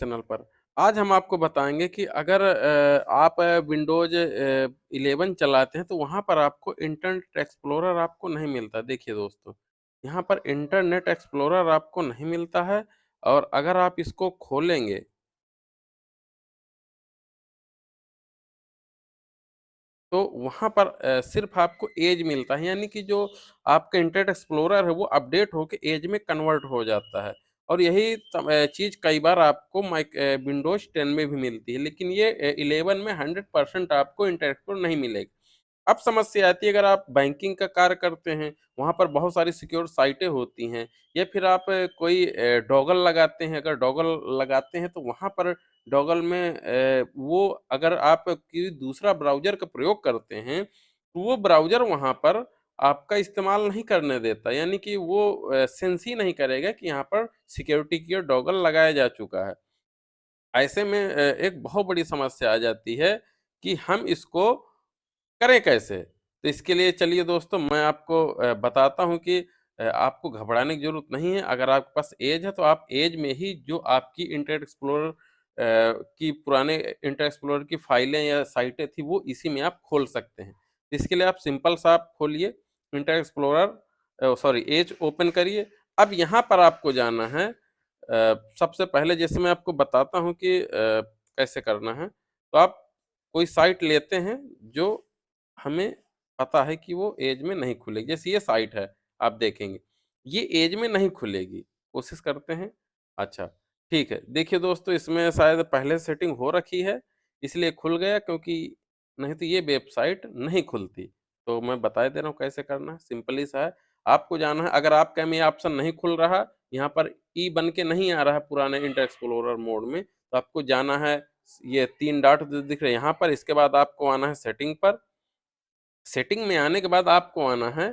Channel पर। आज हम आपको बताएँगे कि अगर आप विंडोज़ 11 चलाते हैं तो वहाँ पर आपको इंटरनेट एक्सप्लोरर आपको नहीं मिलता। देखिए दोस्तों, यहाँ पर इंटरनेट एक्सप्लोरर आपको नहीं मिलता है और अगर आप इसको खोलेंगे तो वहाँ पर सिर्फ़ आपको एज मिलता है, यानी कि जो आपका इंटरनेट एक्सप्लोरर है वो अपडेट होके एज में कन्वर्ट हो जाता है और यही चीज़ कई बार आपको विंडोज़ 10 में भी मिलती है, लेकिन ये 11 में 100% आपको इंटरनेट एक्सप्लोरर नहीं मिलेगा। अब समस्या आती है अगर आप बैंकिंग का कार्य करते हैं, वहाँ पर बहुत सारी सिक्योर साइटें होती हैं या फिर आप कोई डॉगल लगाते हैं, अगर डॉगल लगाते हैं तो वहाँ पर डॉगल में वो अगर आप कोई दूसरा ब्राउज़र का प्रयोग करते हैं, तो वो ब्राउज़र वहाँ पर आपका इस्तेमाल नहीं करने देता, यानी कि वो सेंस ही नहीं करेगा कि यहाँ पर सिक्योरिटी की डॉगल लगाया जा चुका है। ऐसे में एक बहुत बड़ी समस्या आ जाती है कि हम इसको करें कैसे? तो इसके लिए चलिए दोस्तों मैं आपको बताता हूँ कि आपको घबराने की ज़रूरत नहीं है। अगर आपके पास एज है तो आप एज में ही जो आपकी इंटरनेट एक्सप्लोरर की पुराने इंटरनेट एक्सप्लोरर की फाइलें या साइटें थी वो इसी में आप खोल सकते हैं। इसके लिए आप सिंपल सा आप खोलिए Internet Explorer sorry Edge open करिए। अब यहाँ पर आपको जाना है सबसे पहले जैसे मैं आपको बताता हूँ कि कैसे करना है। तो आप कोई साइट लेते हैं जो हमें पता है कि वो एज में नहीं खुलेगी। जैसे ये साइट है, आप देखेंगे, ये एज में नहीं खुलेगी। कोशिश करते हैं। अच्छा, ठीक है। देखिए दोस्तों इसमें शायद पहले सेटिंग हो रखी है, इसलिए खुल गया क्योंकि नहीं तो ये वेबसाइट नहीं खुलती। तो मैं बता दे रहा हूँ कैसे करना है, सिंपल ही सा है। आपको जाना है अगर आपके में ये ऑप्शन नहीं खुल रहा, यहाँ पर ई बन के नहीं आ रहा है पुराने इंटरनेट एक्सप्लोरर मोड में, तो आपको जाना है ये 3 डॉट जो दिख रहे हैं यहाँ पर, इसके बाद आपको आना है सेटिंग पर। सेटिंग में आने के बाद आपको आना है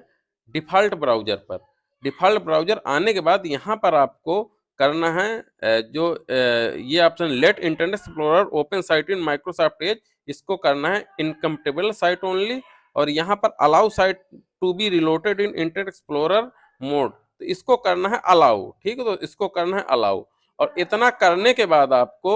डिफ़ॉल्ट ब्राउज़र पर। डिफ़ॉल्ट ब्राउज़र आने के बाद यहाँ पर आपको करना है ये option let Internet Explorer open site in Microsoft Edge, इसको करना है इनकम्पेटिबल साइट ओनली और यहाँ पर allow site to be reloaded in Internet Explorer mode, तो इसको करना है अलाउ, ठीक है? तो इसको करना है अलाउ और इतना करने के बाद आपको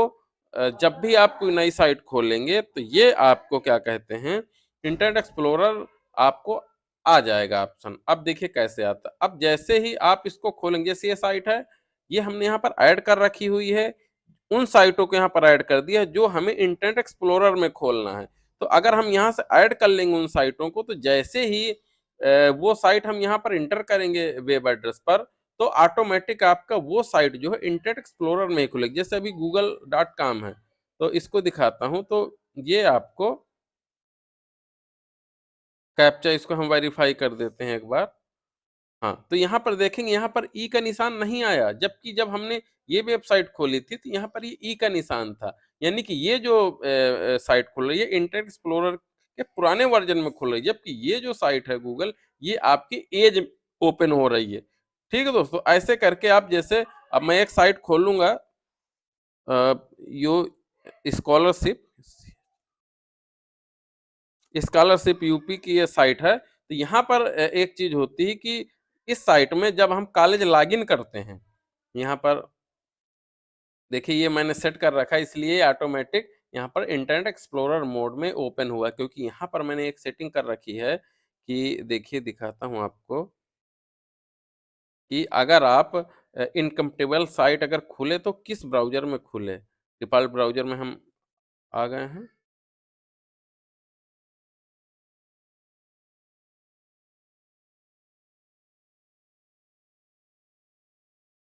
जब भी आप कोई नई साइट खोलेंगे तो ये आपको क्या कहते हैं इंटरनेट एक्सप्लोरर आपको आ जाएगा ऑप्शन। अब देखिए कैसे आता है। अब जैसे ही आप इसको खोलेंगे, जैसे ये साइट है, ये हमने यहाँ पर ऐड कर रखी हुई है। उन साइटों को यहाँ पर ऐड कर दिया जो हमें इंटरनेट एक्सप्लोरर में खोलना है। तो अगर हम यहाँ से ऐड कर लेंगे उन साइटों को, तो जैसे ही वो साइट हम यहाँ पर एंटर करेंगे वेब एड्रेस पर, तो ऑटोमेटिक आपका वो साइट जो है इंटरनेट एक्सप्लोरर में ही खुलेगी। जैसे अभी गूगल.com है, तो इसको दिखाता हूँ। तो ये आपको कैप्चा इसको हम वेरीफाई कर देते हैं एक बार। हाँ, तो यहाँ पर देखेंगे यहाँ पर ई का निशान नहीं आया, जबकि जब हमने ये वेबसाइट खोली थी तो यहाँ पर ये ई का निशान था। यानी कि ये जो साइट खुल रही है इंटरनेट एक्सप्लोरर के पुराने वर्ज़न में खुल रही है, जबकि ये जो साइट है गूगल, ये आपकी एज ओपन हो रही है। ठीक है दोस्तों? ऐसे करके आप जैसे अब मैं एक साइट खोलूँगा अ, यो स्कॉलरशिप स्कॉलरशिप यूपी की ये साइट है, तो यहाँ पर एक चीज़ होती है कि इस साइट में जब हम कॉलेज लॉगिन करते हैं, यहाँ पर देखिए ये मैंने सेट कर रखा है इसलिए ऑटोमेटिक यहाँ पर इंटरनेट एक्सप्लोरर मोड में ओपन हुआ क्योंकि यहाँ पर मैंने एक सेटिंग कर रखी है कि देखिए दिखाता हूँ आपको कि अगर आप इनकम्पेटिबल साइट अगर खुले तो किस ब्राउज़र में खुले? डिफ़ॉल्ट ब्राउज़र में हम आ गए हैं।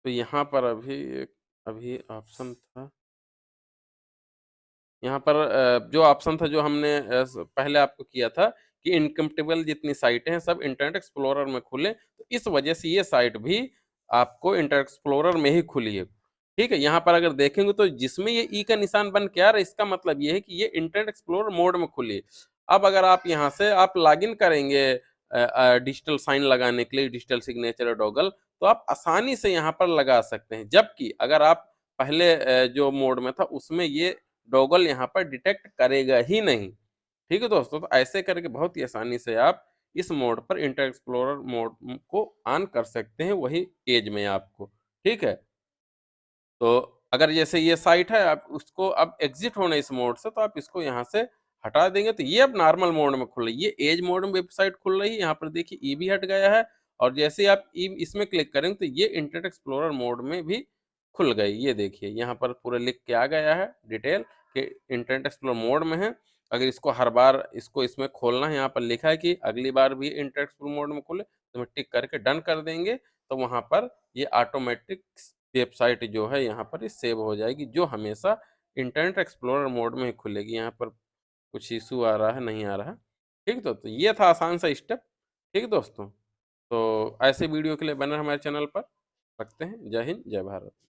तो यहाँ पर अभी ऑप्शन था यहाँ पर जो ऑप्शन था जो हमने पहले आपको किया था कि इनकम्पेटिबल जितनी साइटें हैं सब इंटरनेट एक्सप्लोरर में खुले, तो इस वजह से ये साइट भी आपको इंटरनेट एक्सप्लोरर में ही खुली है। ठीक है? यहाँ पर अगर देखेंगे तो जिसमें ये ई का निशान बन के आ रहा है इसका मतलब ये है कि ये इंटरनेट एक्सप्लोरर मोड में खुली है। अब अगर आप यहाँ से आप लॉगिन करेंगे डिजिटल साइन लगाने के लिए डिजिटल सिग्नेचर या डोगल, तो आप आसानी से यहाँ पर लगा सकते हैं। जबकि अगर आप पहले जो मोड में था उसमें ये डॉगल यहाँ पर डिटेक्ट करेगा ही नहीं। ठीक है दोस्तों? तो ऐसे करके बहुत ही आसानी से आप इस मोड पर इंटरनेट एक्सप्लोरर मोड को ऑन कर सकते हैं, वही एज में आपको। ठीक है? तो अगर जैसे ये साइट है, आप उसको अब एग्ज़िट होना है इस मोड से, तो आप इसको यहाँ से हटा देंगे, तो ये अब नॉर्मल मोड में खुल रही है। ये एज मोड में वेबसाइट खुल रही है, यहाँ पर देखिए ई भी हट गया है, और जैसे ही आप ई इसमें क्लिक करेंगे, तो ये इंटरनेट एक्सप्लोरर मोड में भी खुल गई। ये देखिए, यहाँ पर पूरा लिख के आ गया है डिटेल कि इंटरनेट एक्सप्लोरर मोड में है। अगर इसको हर बार इसको इसमें खोलना है, यहाँ पर लिखा है कि अगली बार भी इंटरनेट एक्सप्लोरर मोड में खुले, तो हम टिक करके डन कर देंगे, तो वहाँ पर ये ऑटोमेटिक वेबसाइट जो है यहाँ पर ये सेव हो जाएगी, जो हमेशा इंटरनेट एक्सप्लोरर मोड में ही खुलेगी। यहाँ पर कुछ इशू आ रहा है, नहीं आ रहा है। ठीक दोस्तों, ये था आसान सा स्टेप। ठीक दोस्तों, तो ऐसे वीडियो के लिए बने रहें हमारे चैनल पर। रखते हैं। जय हिंद, जय भारत।